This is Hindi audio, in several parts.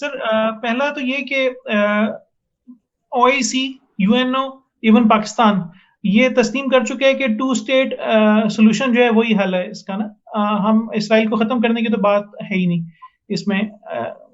सर पहला तो ये कि ओआईसी, यूएनओ, इवन पाकिस्तान ये तस्लीम कर चुके हैं कि टू स्टेट सोल्यूशन जो है वही हल है इसका ना। हम इसराइल को खत्म करने की तो बात है ही नहीं इसमें।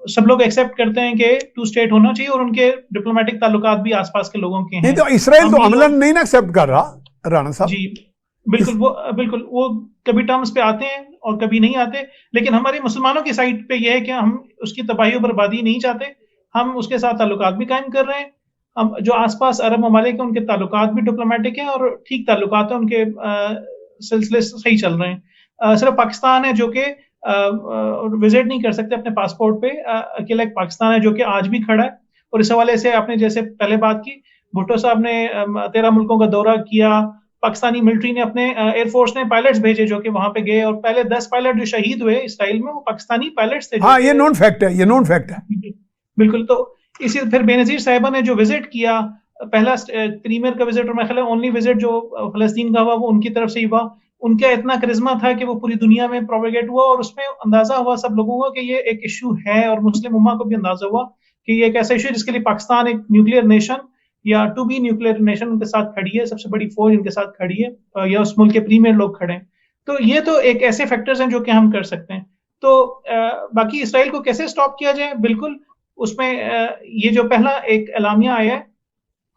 सब लोग एक्सेप्ट करते हैं कि टू स्टेट होना चाहिए और उनके डिप्लोमेटिक ताल्लुकात भी आसपास के लोगों के हैं। तो इसराइल तो अमलन नहीं ना एक्सेप्ट कर रहा राणा साहब। जी बिल्कुल वो कभी टर्म्स पे आते हैं और कभी नहीं आते, लेकिन हमारे मुसलमानों की साइड पे ये है कि हम उसकी तबाही और बर्बादी नहीं चाहते। हम उसके साथ ताल्लुकात भी कायम कर रहे हैं। हम जो आसपास अरब ममालिक हैं उनके ताल्लुकात भी डिप्लोमेटिक हैं और ठीक ताल्लुकात हैं, उनके सिलसिले सही चल रहे हैं। सिर्फ पाकिस्तान है जो कि विजिट नहीं कर सकते अपने पासपोर्ट पे। अकेला एक पाकिस्तान है जो कि आज भी खड़ा है। और इस हवाले से आपने जैसे पहले बात की, भुट्टो साहब ने 13 मुल्कों का दौरा किया। पाकिस्तानी मिलिट्री ने अपने एयरफोर्स ने पायलट्स भेजे जो कि वहां पे गए, और पहले 10 पायलट जो शहीद हुए इसराइल में वो पाकिस्तानी पायलट्स थे। हाँ, ये नॉन फैक्ट है। बिल्कुल। तो इसी फिर बेनजीर साहिबा ने जो विजिट किया, पहला प्रीमियर का विजिट और मैं ख्याल ओनली विजिट जो फलस्तीन का हुआ वो उनकी तरफ से ही हुआ। उनका इतना करिश्मा था कि वो पूरी दुनिया में प्रोपेगेट हुआ और उसमें अंदाजा हुआ सब लोगों को कि ये एक इशू है, और मुस्लिम उम्मा को भी अंदाजा हुआ कि ये एक ऐसा इशू है जिसके लिए पाकिस्तान एक न्यूक्लियर नेशन या टू बी न्यूक्लियर नेशन उनके साथ खड़ी है, सबसे बड़ी फौज उनके साथ खड़ी है, या उस मुल्क के प्रीमियर लोग खड़े हैं। तो ये तो एक ऐसे फैक्टर्स हैं जो कि हम कर सकते हैं। तो बाकी इसराइल को कैसे स्टॉप किया जाए, बिल्कुल उसमें ये जो पहला एक एलामिया आया है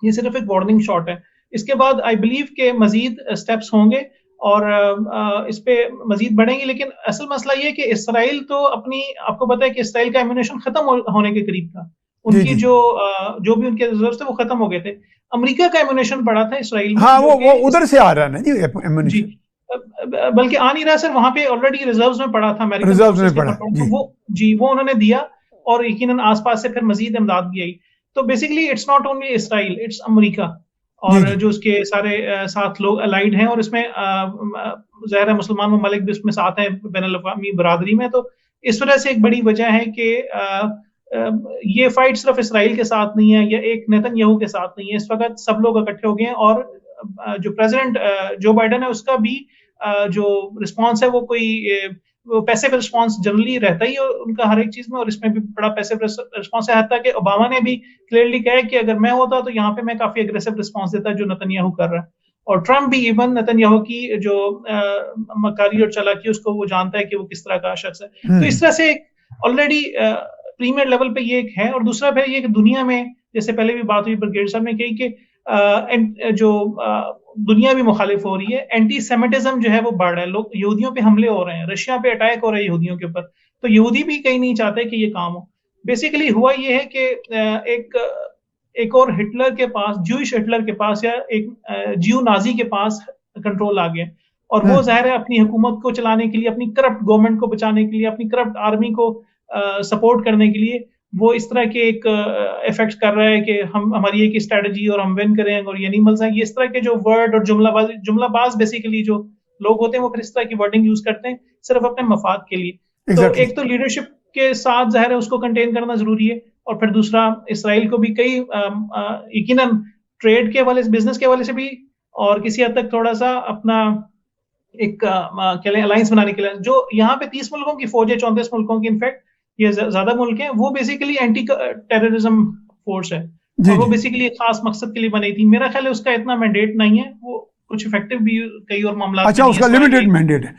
ये सिर्फ एक वार्निंग शॉट है। इसके बाद आई बिलीव के मजीद स्टेप्स होंगे और इस पे मजीद बढ़ेंगे। लेकिन असल मसला ये है कि इसराइल तो अपनी, आपको पता है कि इसराइल का एम्यूनेशन खत्म होने के करीब था। उनकी जो भी उनके रिजर्व थे वो खत्म हो गए थे। अमेरिका का एम्यूनेशन पड़ा था इसराइल में। हाँ, वो उधर से आ रहा है ना जी एम्यूनेशन। बल्कि आ नहीं रहा सर, वहां पे ऑलरेडी रिजर्व्स में पड़ा था अमेरिकन रिजर्व्स में पड़ा वो उन्होंने दिया और यकीनन आसपास से फिर मजीद इमदाद भी आई। तो basically it's not only Israel, it's America और जो उसके सारे साथ लोग अलाइड हैं, और इसमें ज़ाहिर है मुसलमान ममालिक भी उसमें साथ हैं बैनुल-अक़वामी बरादरी में। तो इस वजह से एक बड़ी वजह है कि ये फाइट सिर्फ इसराइल के साथ नहीं है या एक नेतन्याहू के साथ नहीं है। इस वक्त सब लोग इकट्ठे हो गए हैं और जो प्रेसिडेंट जो बाइडन है उसका भी जो रिस्पॉन्स है वो कोई पैसिव रिस्पॉन्स जनरली रहता ही है उनका हर एक चीज में, और इसमें भी बड़ा पैसिव रिस्पॉन्स है। हत्ता कि ओबामा ने भी क्लियरली कहा कि अगर मैं होता तो यहाँ पे मैं काफी एग्रेसिव रिस्पॉन्स देता जो नेतन्याहू कर रहा है। और ट्रम्प भी इवन नेतन्याहू की जो मकारी और चालाकी उसको वो जानता है कि वो किस तरह का शख्स है। तो इस तरह से ऑलरेडी प्रीमियर लेवल पे ये एक है। और दूसरा फिर ये कि दुनिया में जैसे पहले भी बात हुई ब्रिगेड साहब ने कही कि जो दुनिया भी मुखालिफ हो रही है, एंटी सेमिटिज्म जो है वो बढ़ रहा है, लोग यहूदियों पे हमले हो रहे हैं, रशिया पे अटैक हो रहे हैं यहूदियों के ऊपर। तो यहूदी भी कहीं नहीं चाहते कि ये काम हो। बेसिकली हुआ ये है कि एक और हिटलर के पास, जूइश हिटलर के पास या एक ज्यू नाजी के पास कंट्रोल आ गया, और वो जाहिर है अपनी हुकूमत को चलाने के लिए, अपनी करप्ट गवर्नमेंट को बचाने के लिए, अपनी करप्ट आर्मी को सपोर्ट करने के लिए वो इस तरह के एक इफेक्ट कर रहा है कि हमारी एक स्ट्रेटजी और हम विन करें और ये एनिमल्स हैं। ये इस तरह के जो वर्ड और जुमलाबाज बेसिकली जो लोग होते हैं वो फिर इस तरह की वर्डिंग यूज करते हैं सिर्फ अपने मफाद के लिए। तो एक तो लीडरशिप के साथ जाहिर है उसको कंटेन करना जरूरी है, और फिर दूसरा इसराइल को भी कई यकीनन ट्रेड के हवाले से, बिजनेस के हवाले से भी, और किसी हद तक थोड़ा सा अपना एक अलायंस बनाने के लिए। जो यहाँ पे 30 मुल्कों की फौज है, 34 मुल्कों की, इनफैक्ट ये ज्यादा मुल्क हैं, वो बेसिकली एंटी टेररिज्म फोर्स है और वो बेसिकली एक खास मकसद के लिए बनी थी। मेरा ख्याल है उसका इतना मैंडेट नहीं है, वो कुछ इफेक्टिव भी कई और मामला। अच्छा, उसका लिमिटेड मैंडेट है।